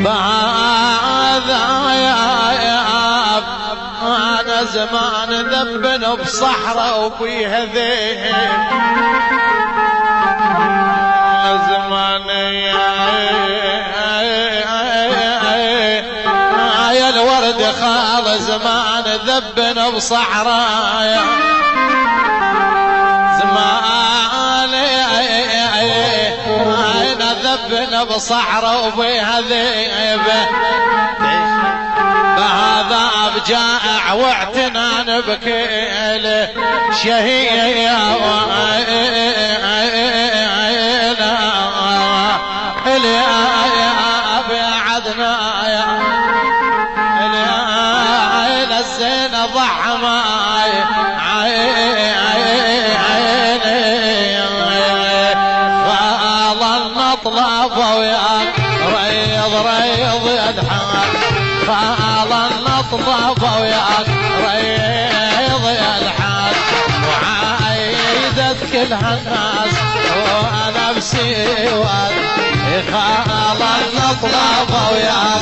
بهذا يا أنا زمان ذبن بصحراء وبيها ذيب زمان يا الورد خال زمان ذبن بصحراء زمان ذبن بصحراء وبيها ذيبه بهذا بجائع واعتنان بكيله شهيه ابي عدنا يا الزين ضع معي فظل نطلب وياك ريض يدحان فظل نطلب وياك ريض يدحان وعايدت كلها الناس وانا بسيوان خال نطلب وياك